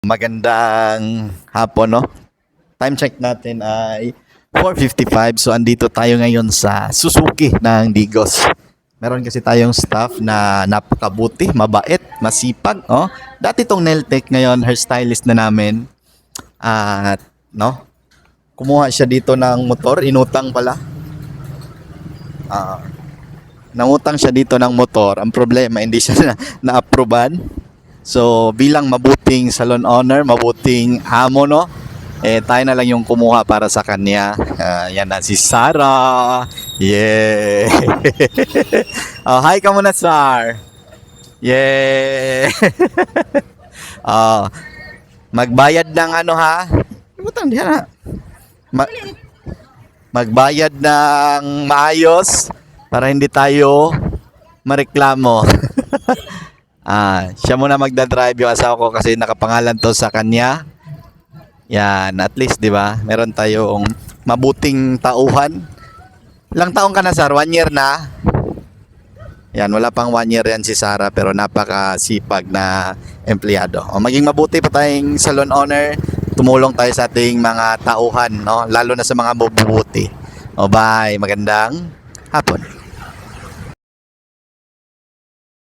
Magandang hapon, no? Time check natin ay 4:55. So, andito tayo ngayon sa Suzuki ng Digos. Meron kasi tayong staff na napakabuti, mabait, masipag, oh. Dati tong nail tech, ngayon hairstylist na namin. At, no? Kumuha siya dito ng motor, inutang pala. Nangutang siya dito ng motor. Ang problema, hindi siya na-approvean. So, bilang mabuting salon owner, mabuting amo, no? Tayo na lang yung kumuha para sa kanya. Yan na si Sarah. Yeah. Hi ka muna, Sar. Yeah. Magbayad ng ano, ha? Butang diyan, ha? Magbayad ng maayos para hindi tayo mareklamo. Siya muna magdadrive, yung asawa ko kasi nakapangalan to sa kanya. Yan, at least 'di ba? Meron tayong mabuting tauhan. Ilang taon ka na, Sar? 1 year na? Yan, wala pang 1 year yan si Sarah, pero napakasipag na empleyado. Maging mabuti pa tayong salon owner. Tumulong tayo sa ating mga tauhan, no? Lalo na sa mga mabubuti. Bye. Magandang hapon.